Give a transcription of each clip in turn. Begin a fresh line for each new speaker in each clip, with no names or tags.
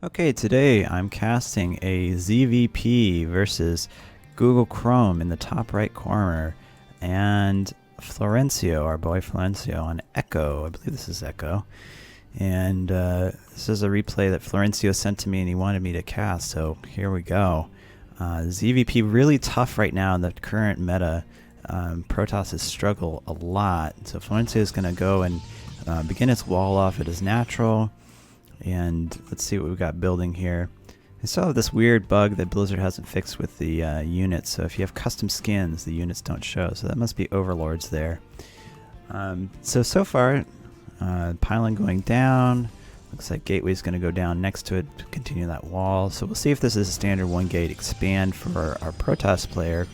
Okay, today I'm casting a ZVP versus Google Chrome in the top right corner, and Florencio, our boy Florencio, on Echo. I believe this is Echo. And this is a replay that Florencio sent to me and he wanted me to cast, so here we go. ZVP really tough right now in the current meta. Protoss has struggled a lot, so Florencio is going to go and begin its wall off at his natural. And let's see what we've got building here. I still have this weird bug that Blizzard hasn't fixed with the units, so if you have custom skins, the units don't show, so that must be overlords there. So far, pylon going down. Looks like gateway's going to go down next to it to continue that wall. So we'll see if this is a standard one gate expand for our Protoss player.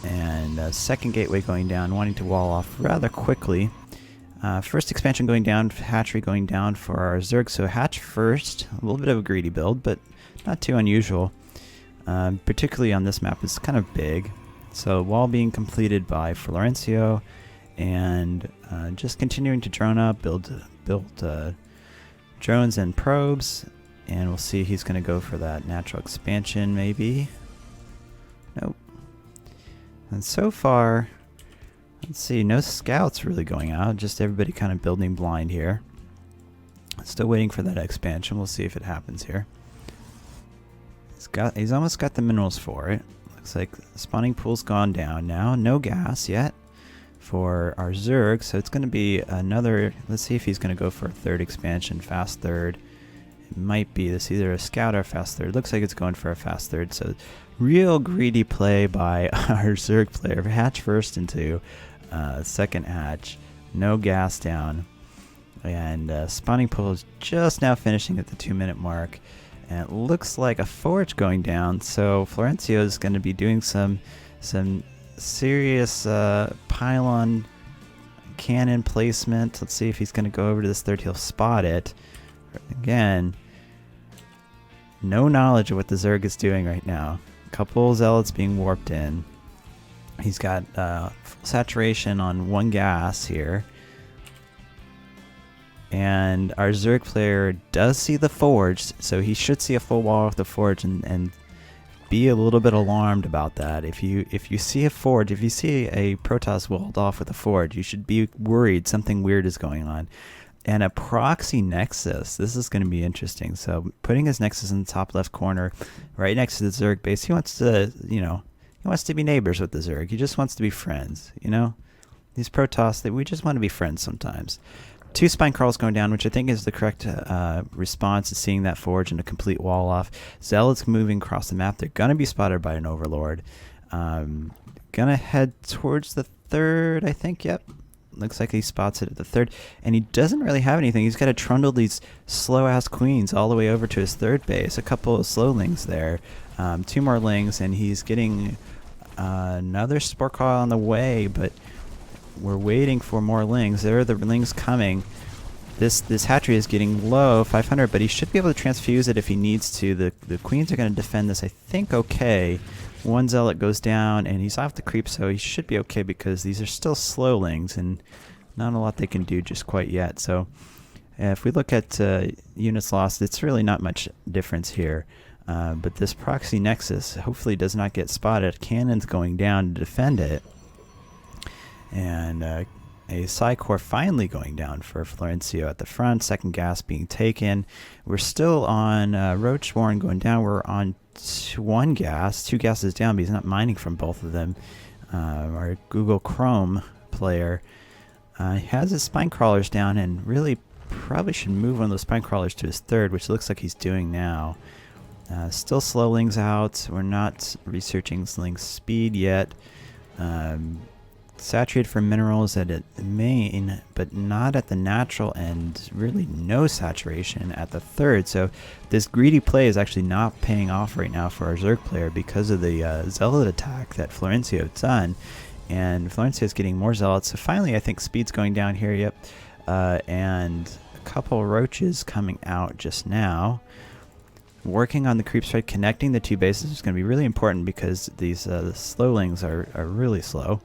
And second gateway going down, wanting to wall off rather quickly. First expansion going down, hatchery going down for our Zerg, so hatch first. A little bit of a greedy build, but not too unusual. Particularly on this map, it's kind of big. So wall being completed by Florencio, and just continuing to drone up, build drones and probes, and we'll see he's going to go for that natural expansion maybe. Nope. And so far, let's see, no scouts really going out, just everybody kind of building blind here. Still waiting for that expansion. We'll see if it happens here. He's almost got the minerals for it. Looks like the spawning pool's gone down now. No gas yet for our Zerg, so it's going to be another. Let's see if he's going to go for a third expansion, fast third. It might be this, either a scout or a fast third. Looks like it's going for a fast third, so real greedy play by our Zerg player. Hatch first into second hatch, no gas down, and spawning pool is just now finishing at the 2-minute mark, and it looks like a forge going down, so Florencio is going to be doing some serious pylon cannon placement. Let's see if he's going to go over to this third. He'll spot it. Again, no knowledge of what the Zerg is doing right now. A couple zealots being warped in. He's got full saturation on one gas here. And our Zerg player does see the forge, so he should see a full wall of the forge and be a little bit alarmed about that. If you see a forge, if you see a Protoss walled off with a forge, you should be worried something weird is going on. And a proxy nexus, this is going to be interesting. So putting his nexus in the top left corner, right next to the Zerg base, he wants to, he wants to be neighbors with the Zerg. He just wants to be friends, These Protoss, we just want to be friends sometimes. 2 spine crawls going down, which I think is the correct response to seeing that forge and a complete wall off. Zealots moving across the map. They're going to be spotted by an overlord. Going to head towards the third, I think. Yep. Looks like he spots it at the third. And he doesn't really have anything. He's got to trundle these slow-ass queens all the way over to his third base. A couple of slow lings there. 2 more lings, and he's getting another spore call on the way, but we're waiting for more lings. There are the lings coming. This hatchery is getting low, 500, but he should be able to transfuse it if he needs to. The queens are going to defend this, I think, okay. 1 zealot goes down, and he's off the creep, so he should be okay because these are still slow lings, and not a lot they can do just quite yet. So if we look at units lost, it's really not much difference here. But this proxy nexus hopefully does not get spotted. Cannons going down to defend it. And a Psy-Core finally going down for Florencio at the front. Second gas being taken. We're still on Roach Warren going down. We're on 1 gas. 2 gases down, but he's not mining from both of them. Our Google Chrome player has his spine crawlers down and really probably should move one of those spine crawlers to his third, which looks like he's doing now. Still slow lings out. We're not researching ling's speed yet. Saturated for minerals at the main, but not at the natural, and really no saturation at the third. So this greedy play is actually not paying off right now for our Zerg player because of the zealot attack that Florencio has done. And Florencio is getting more zealots. So finally, I think speed's going down here, yep. And a couple roaches coming out just now. Working on the creep strike, connecting the 2 bases is going to be really important because these the slowlings are really slow.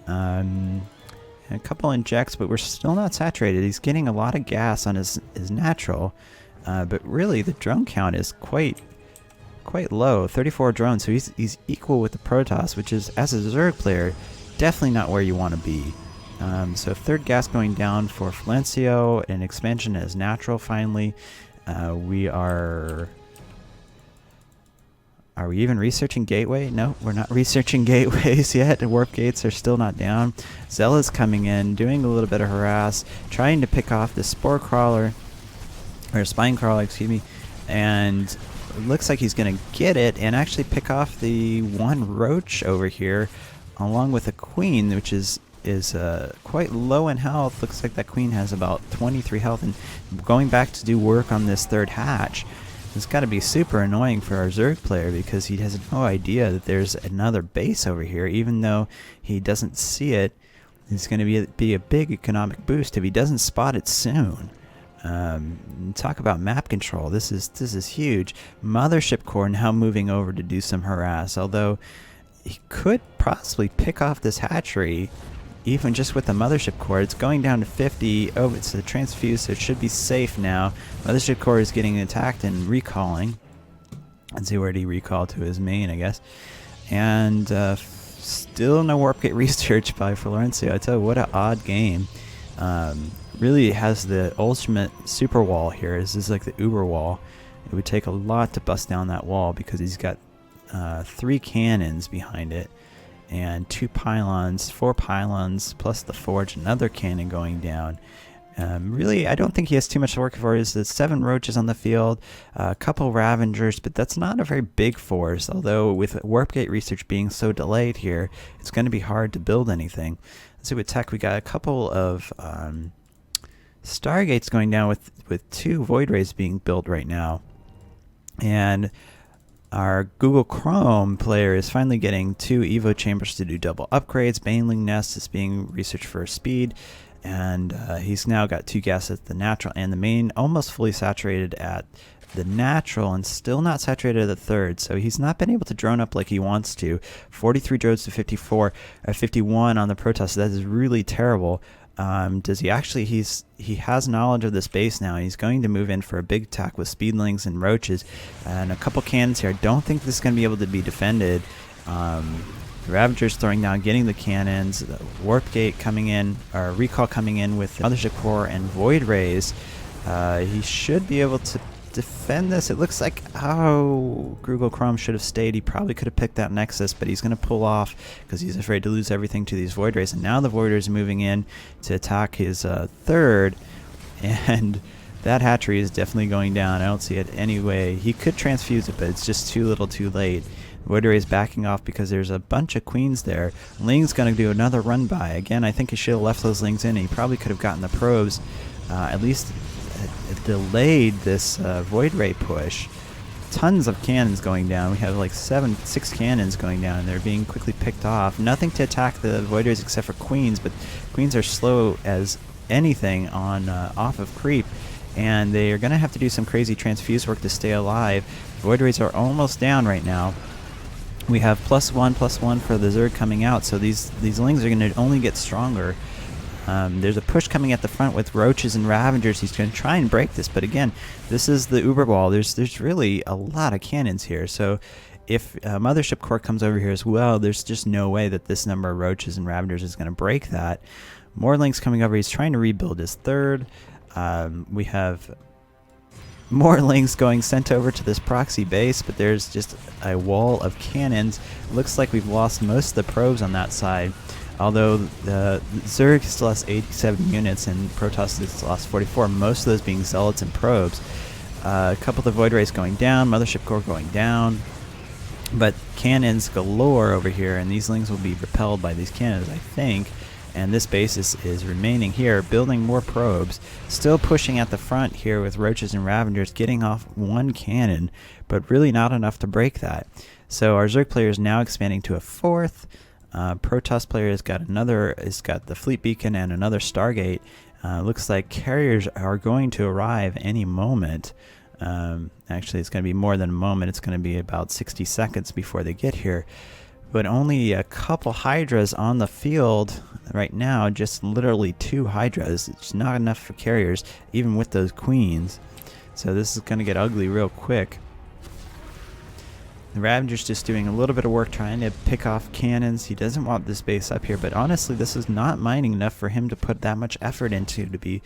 A couple injects, but we're still not saturated. He's getting a lot of gas on his natural. But really, the drone count is quite low, 34 drones. So he's equal with the Protoss, which is, as a Zerg player, definitely not where you want to be. So third gas going down for Valencio, and expansion is natural finally. We are... Are we even researching gateway? No, we're not researching gateways yet. Warp gates are still not down. Zella's coming in, doing a little bit of harass, trying to pick off the spore crawler, or spine crawler, excuse me, and it looks like he's going to get it and actually pick off the one roach over here, along with a queen, which is quite low in health. Looks like that queen has about 23 health, and going back to do work on this third hatch. It's got to be super annoying for our Zerg player because he has no idea that there's another base over here. Even though he doesn't see it, it's going to be a big economic boost if he doesn't spot it soon. Talk about map control. This is huge. Mothership core now moving over to do some harass. Although he could possibly pick off this hatchery, even just with the mothership core. It's going down to 50. Oh, it's a transfuse, so it should be safe now. Mothership core is getting attacked and recalling. Let's see, where did he recall to? His main, I guess. And still no warp gate research by Florencio. I tell you, what an odd game. Really has the ultimate super wall here. This is like the Uber wall. It would take a lot to bust down that wall because he's got 3 cannons behind it. And 2 pylons, 4 pylons, plus the forge, another cannon going down. Really, I don't think he has too much to work for. There's 7 roaches on the field, a couple Ravengers, but that's not a very big force. Although with Warpgate research being so delayed here, it's going to be hard to build anything. Let's see, with tech, we got a couple of Stargates going down with 2 Void Rays being built right now. And our Google Chrome player is finally getting 2 Evo chambers to do double upgrades. Baneling Nest is being researched for speed, and he's now got 2 gas at the natural and the main, almost fully saturated at the natural and still not saturated at the third. So he's not been able to drone up like he wants to. 43 drones to 51 on the Protoss. That is really terrible. Does he actually? He has knowledge of this base now. He's going to move in for a big attack with speedlings and roaches and a couple cannons here. I don't think this is going to be able to be defended. The Ravagers throwing down, getting the cannons. The Warp Gate coming in, or Recall coming in with the Mothership Core and Void Rays. He should be able to defend this. It looks like Google Chrome should have stayed. He probably could have picked that Nexus, but he's going to pull off because he's afraid to lose everything to these Void Rays. And now the Void Rays are moving in to attack his third, and that hatchery is definitely going down. I don't see it anyway. He could transfuse it, but it's just too little too late. Void Ray is backing off because there's a bunch of queens there. Ling's going to do another run by. Again, I think he should have left those Lings in. He probably could have gotten the probes, at least delayed this Void Ray push. Tons of cannons going down. We have like 6 cannons going down, and they're being quickly picked off. Nothing to attack the Void Rays except for queens, but queens are slow as anything on off of creep, and they are going to have to do some crazy transfuse work to stay alive. Void Rays are almost down right now. We have +1/+1 for the Zerg coming out, so these Lings are going to only get stronger. There's a push coming at the front with roaches and Ravengers. He's going to try and break this, but again, this is the Uber wall. There's really a lot of cannons here, so if Mothership Core comes over here as well, there's just no way that this number of roaches and Ravengers is going to break that. More Lings coming over. He's trying to rebuild his third. We have more Lings going sent over to this proxy base, but there's just a wall of cannons. Looks like we've lost most of the probes on that side. Although the Zerg still has 87 units and Protoss has lost 44, most of those being Zealots and probes. A couple of the Void Rays going down, Mothership Core going down, but cannons galore over here, and these Lings will be repelled by these cannons, I think. And this base is remaining here, building more probes, still pushing at the front here with roaches and Ravengers, getting off 1 cannon, but really not enough to break that. So our Zerg player is now expanding to a 4th. Protoss player has got the Fleet Beacon and another Stargate. Looks like carriers are going to arrive any moment. Actually, it's going to be more than a moment. It's going to be about 60 seconds before they get here. But only a couple Hydras on the field right now, just literally 2 Hydras. It's not enough for carriers, even with those queens. So this is going to get ugly real quick. The Ravager's just doing a little bit of work trying to pick off cannons. He doesn't want this base up here, but honestly, this is not mining enough for him to put that much effort into to be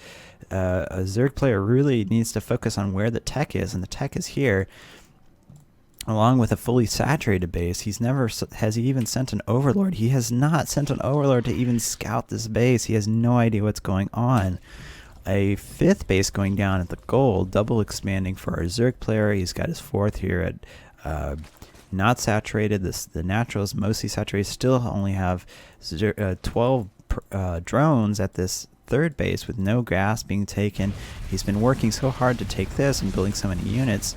a Zerg player. Really needs to focus on where the tech is, and the tech is here. Along with a fully saturated base, has he even sent an overlord? He has not sent an overlord to even scout this base. He has no idea what's going on. A 5th base going down at the gold, double expanding for our Zerg player. He's got his 4th here at not saturated. The natural is mostly saturated. Still only have 12 drones at this 3rd base with no gas being taken. He's been working so hard to take this and building so many units.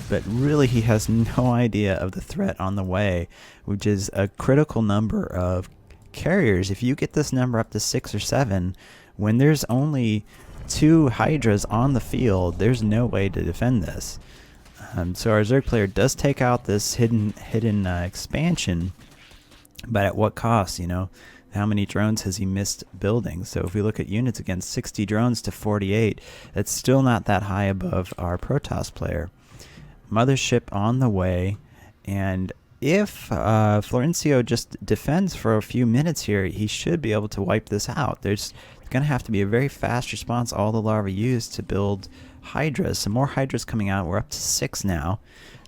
But really he has no idea of the threat on the way, which is a critical number of carriers. If you get this number up to 6 or 7, when there's only 2 Hydras on the field, there's no way to defend this. So our Zerg player does take out this hidden expansion, but at what cost? You know, how many drones has he missed building? So if we look at units against 60 drones to 48, that's still not that high above our Protoss player. Mothership on the way, and if Florencio just defends for a few minutes here, he should be able to wipe this out. There's going to have to be a very fast response all the larvae use to build Hydras. Some more Hydras coming out. We're up to 6 now,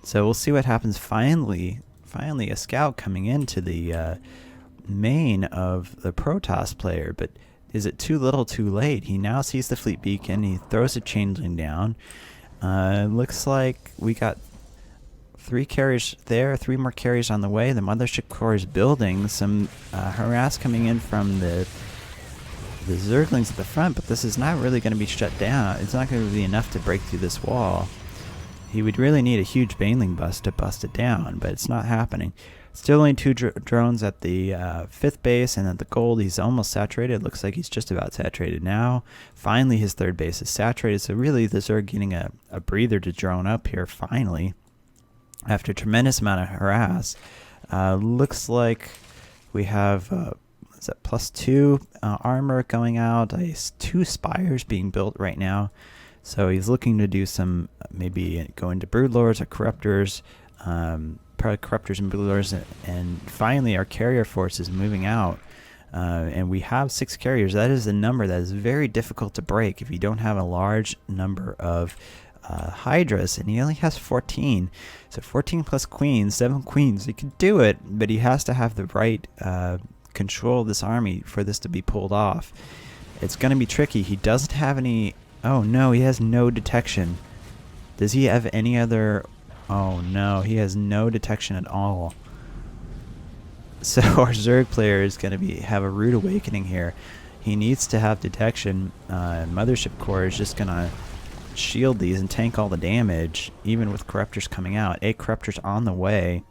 so we'll see what happens. Finally a scout coming into the main of the Protoss player, but is it too little too late? He now sees the fleet beacon. He throws a changeling down. Looks like we got 3 carriers there, 3 more carriers on the way. The mothership core is building. Some harass coming in from the Zerglings at the front, but this is not really going to be shut down. It's not going to be enough to break through this wall. He would really need a huge Baneling bust to bust it down, but it's not happening. Still only 2 drones at the 5th base, and at the gold he's almost saturated. Looks like he's just about saturated now. Finally his 3rd base is saturated, so really the Zerg getting a breather to drone up here finally after a tremendous amount of harass. Looks like we have is that +2 armor going out. 2 spires being built right now, so he's looking to do some maybe go into broodlords or corruptors. Probably corruptors and broodlords, and finally our carrier force is moving out, and we have 6 carriers. That is a number that is very difficult to break if you don't have a large number of Hydras, and he only has 14, so 14 plus queens, 7 queens. He could do it, but he has to have the right control of this army for this to be pulled off. It's going to be tricky. He doesn't have any. Oh no, he has no detection. Does he have any other? Oh no, he has no detection at all. So our Zerg player is going to have a rude awakening here. He needs to have detection. Mothership core is just going to shield these and tank all the damage, even with corruptors coming out. 8 corruptors on the way,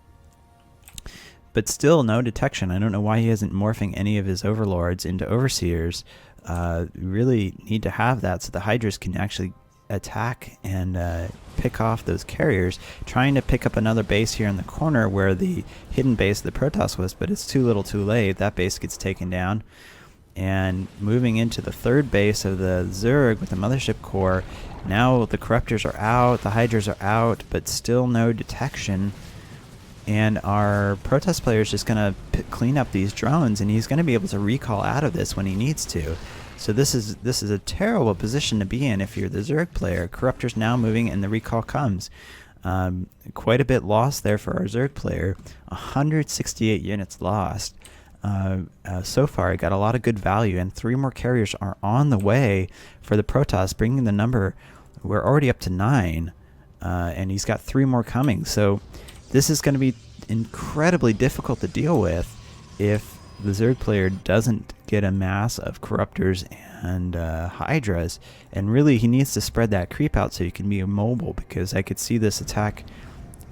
but still no detection. I don't know why he isn't morphing any of his overlords into overseers. Really need to have that so the Hydras can actually attack and pick off those carriers. Trying to pick up another base here in the corner where the hidden base of the Protoss was, but it's too little too late. That base gets taken down, and moving into the 3rd base of the Zerg with the mothership core. Now the corruptors are out, the Hydras are out, but still no detection, and our Protoss player is just going to clean up these drones, and he's going to be able to recall out of this when he needs to. So this is a terrible position to be in if you're the Zerg player. Corruptors now moving, and the recall comes. Quite a bit lost there for our Zerg player. 168 units lost. So far, it got a lot of good value, and 3 more carriers are on the way for the Protoss, bringing the number. We're already up to 9, and he's got 3 more coming. So this is going to be incredibly difficult to deal with if the Zerg player doesn't get a mass of corruptors and Hydras, and really he needs to spread that creep out so he can be immobile, because I could see this attack.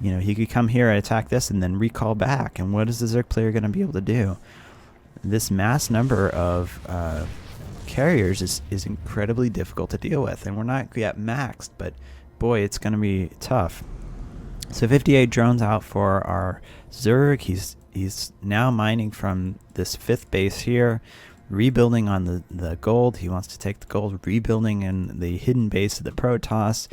You know, he could come here and attack this and then recall back, and what is the Zerg player going to be able to do? This mass number of carriers is incredibly difficult to deal with, and we're not yet maxed, but boy, it's going to be tough. So 58 drones out for our Zerg. He's now mining from this 5th base here. rebuilding on the gold. He wants to take the gold, rebuilding in the hidden base of the Protoss.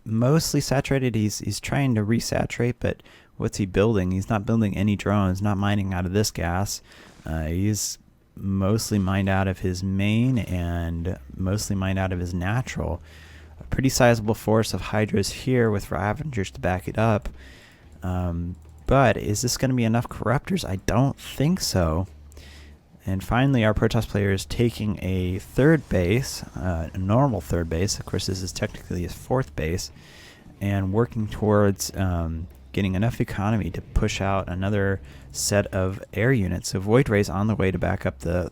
Mostly saturated. He's trying to resaturate, but what's he building? He's not building any drones, not mining out of this gas. He's mostly mined out of his main and mostly mined out of his natural. A pretty sizable force of Hydras here with Ravengers to back it up. But is this going to be enough Corruptors? I don't think so. And finally, our Protoss player is taking a third base, a normal third base. Of course, this is technically his fourth base, and working towards getting enough economy to push out another set of air units. So Void Ray's on the way to back up the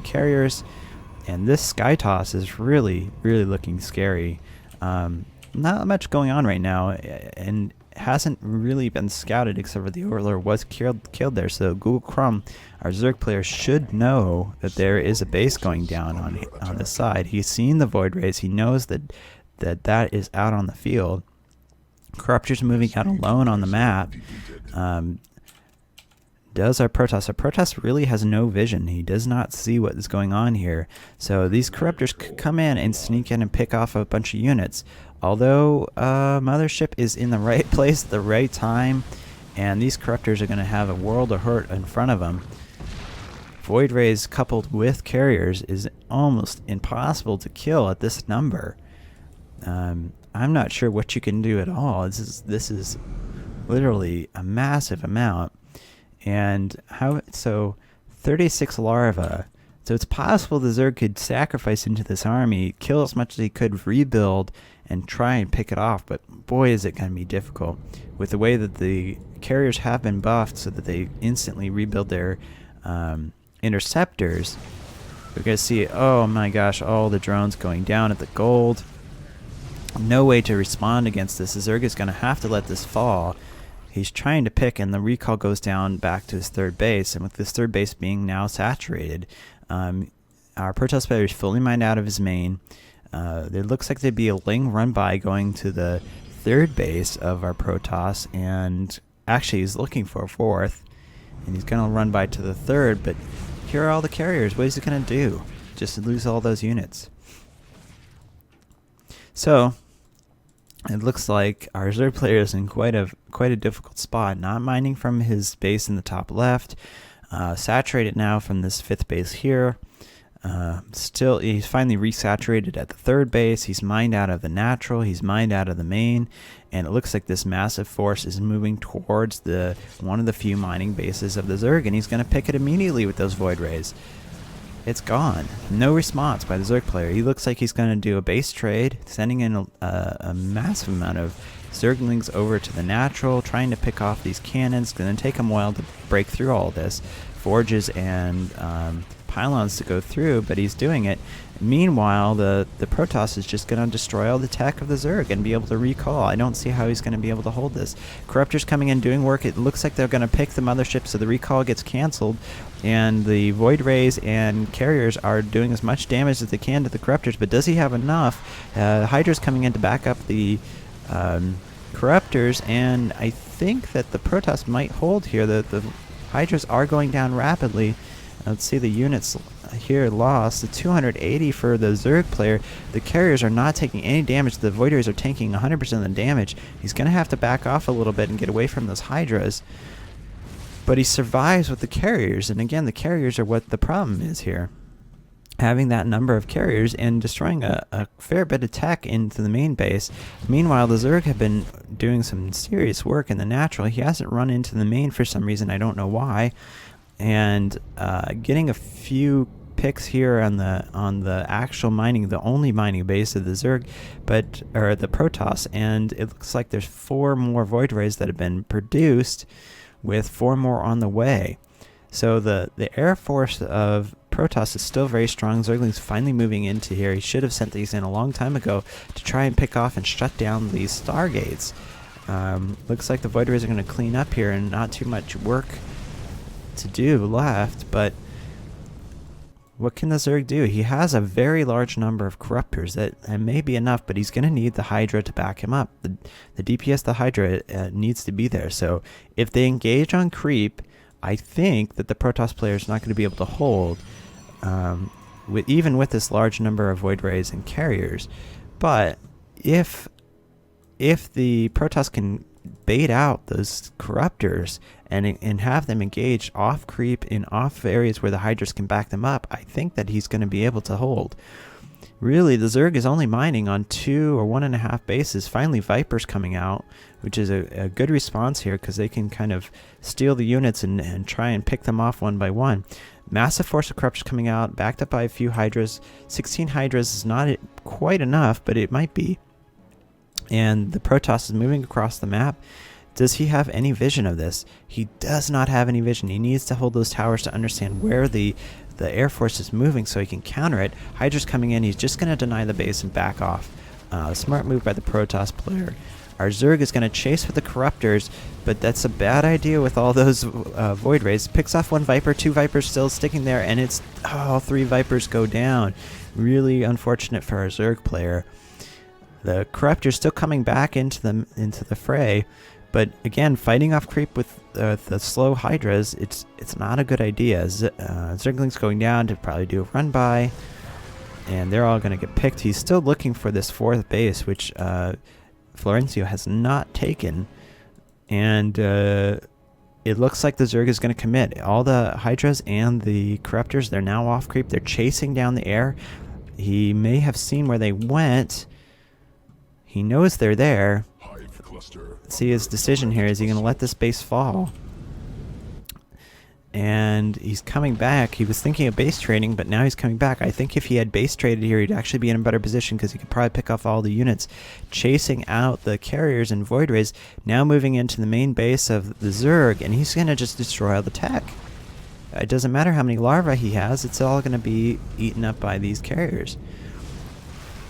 carriers, and this Sky Toss is really, really looking scary. Not much going on right now, and hasn't really been scouted except for the Overlord was killed there. So Google Chrome, our Zerg player, should know that there is a base going down on the side. He's seen the Void Rays. He knows that is out on the field. Corruptors moving out alone on the map. Does our Protoss? Our Protoss really has no vision. He does not see what is going on here. So these Corruptors could come in and sneak in and pick off a bunch of units. Although Mothership is in the right place at the right time, and these Corruptors are going to have a world of hurt in front of them. Void Rays coupled with carriers is almost impossible to kill at this number. I'm not sure what you can do at all. This is literally a massive amount. And so 36 larvae. So it's possible the Zerg could sacrifice into this army, kill as much as he could, rebuild, and try and pick it off. But boy, is it going to be difficult with the way that the carriers have been buffed so that they instantly rebuild their interceptors. We're going to see, oh my gosh, all the drones going down at the gold. No way to respond against this. The Zerg is going to have to let this fall. He's trying to pick, and the recall goes down back to his third base. And with this third base being now saturated, our Protoss player is fully mined out of his main. There looks like there'd be a Ling run by going to the third base of our Protoss, and actually he's looking for a fourth, and he's going to run by to the third. But here are all the carriers. What is he going to do? Just lose all those units. So it looks like our Zerg player is in quite a difficult spot. Not mining from his base in the top left. Saturated now from this fifth base here. Still, he's finally resaturated at the third base. He's mined out of the natural. He's mined out of the main. And it looks like this massive force is moving towards one of the few mining bases of the Zerg. And he's going to pick it immediately with those Void Rays. It's gone. No response by the Zerg player. He looks like he's going to do a base trade, sending in a massive amount of Zerglings over to the natural, trying to pick off these cannons. Going to take him a while to break through all this. Forges and pylons to go through, but he's doing it. Meanwhile, the Protoss is just going to destroy all the tech of the Zerg and be able to recall. I don't see how he's going to be able to hold this. Corruptors coming in doing work. It looks like they're going to pick the mothership, so the recall gets canceled, and the Void Rays and carriers are doing as much damage as they can to the Corruptors, but does he have enough? Hydra's coming in to back up the Corruptors, and I think that the Protoss might hold here. The Hydras are going down rapidly. Let's see the units here lost. The 280 for the Zerg player. The carriers are not taking any damage. The Void Rays are taking 100% of the damage. He's going to have to back off a little bit and get away from those Hydras. But he survives with the carriers. And again, the carriers are what the problem is here. Having that number of carriers and destroying a fair bit of tech into the main base. Meanwhile, the Zerg have been doing some serious work in the natural. He hasn't run into the main for some reason. I don't know why. And getting a few picks here on the actual mining, the only mining base of the Zerg, or the Protoss, and it looks like there's 4 more Void Rays that have been produced, with 4 more on the way. So the air force of Protoss is still very strong. Zergling's finally moving into here. He should have sent these in a long time ago to try and pick off and shut down these Stargates. Looks like the Void Rays are going to clean up here, and not too much work to do left, but what can the Zerg do? He has a very large number of Corruptors. That may be enough, but he's going to need the Hydra to back him up. The DPS, the Hydra, needs to be there. So if they engage on creep, I think that the Protoss player is not going to be able to hold, even with this large number of Void Rays and carriers. But if the Protoss can bait out those Corruptors and have them engaged off creep in off areas where the Hydras can back them up, I think that he's going to be able to hold. Really, the Zerg is only mining on 2 or 1.5 bases. Finally, Viper's coming out, which is a good response here because they can kind of steal the units and try and pick them off one by one. Massive force of Corruptors coming out, backed up by a few Hydras. 16 Hydras is not quite enough, but it might be. And the Protoss is moving across the map. Does he have any vision of this? He does not have any vision. He needs to hold those towers to understand where the Air Force is moving so he can counter it. Hydra's coming in. He's just going to deny the base and back off. Smart move by the Protoss player. Our Zerg is going to chase with the Corruptors, but that's a bad idea with all those Void Rays. Picks off one Viper, 2 Vipers still sticking there, and it's all 3 Vipers go down. Really unfortunate for our Zerg player. The Corruptors still coming back into the fray, but again, fighting off creep with the slow Hydras, it's not a good idea. Zergling's going down to probably do a run by, and they're all going to get picked. He's still looking for this 4th base, which Florencio has not taken, and it looks like the Zerg is going to commit. All the Hydras and the Corruptors, they're now off creep. They're chasing down the air. He may have seen where they went. He knows they're there. Let's see his decision here. Is he going to let this base fall? And he's coming back. He was thinking of base trading, but now he's coming back. I think if he had base traded here, he'd actually be in a better position because he could probably pick off all the units. Chasing out the carriers and Void Rays, now moving into the main base of the Zerg, and he's going to just destroy all the tech. It doesn't matter how many larvae he has, it's all going to be eaten up by these carriers.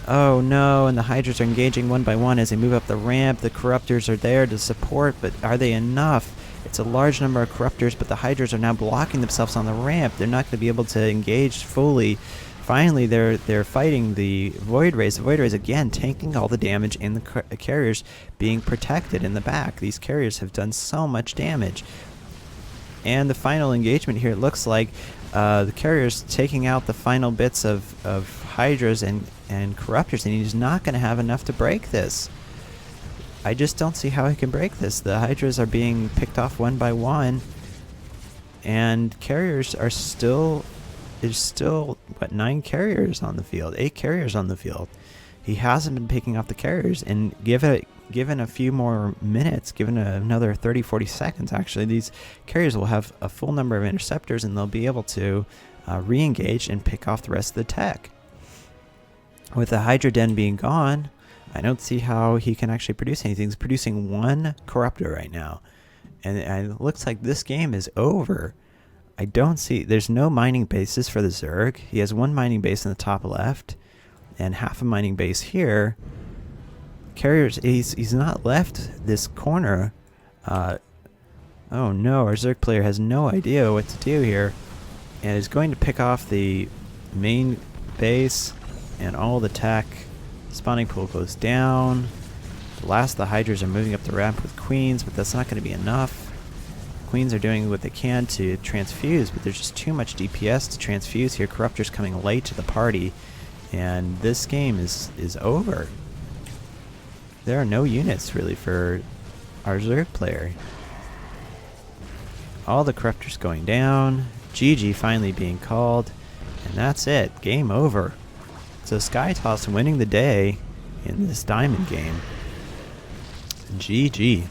Oh no, and the Hydras are engaging one by one as they move up the ramp. The Corruptors are there to support, but are they enough? It's a large number of Corruptors, but the Hydras are now blocking themselves on the ramp. They're not going to be able to engage fully. Finally, they're fighting the Void Rays. The Void Rays, again, tanking all the damage, and the carriers being protected in the back. These carriers have done so much damage. And the final engagement here, it looks like the carriers taking out the final bits of Hydras and Corruptors, and he's not going to have enough to break this. I just don't see how he can break this. The Hydras are being picked off one by one, and carriers are still... There's still, what, 9 carriers on the field, 8 carriers on the field. He hasn't been picking off the carriers, and given a few more minutes, given another 30-40 seconds, actually, these carriers will have a full number of interceptors, and they'll be able to re-engage and pick off the rest of the tech. With the Hydra Den being gone, I don't see how he can actually produce anything. He's producing 1 Corruptor right now, and it looks like this game is over. I don't see... There's no mining bases for the Zerg. He has 1 mining base in the top left, and half a mining base here. Carriers... He's not left this corner. Oh no, our Zerg player has no idea what to do here, and is going to pick off the main base and all the tech. Spawning pool goes down. The last of the Hydras are moving up the ramp with Queens, but that's not going to be enough. Queens are doing what they can to transfuse, but there's just too much DPS to transfuse here. Corruptor's coming late to the party, and this game is over. There are no units really for our Zerg player. All the Corruptors going down. GG finally being called, and that's it. Game over. So SkyToss winning the day in this diamond game. GG.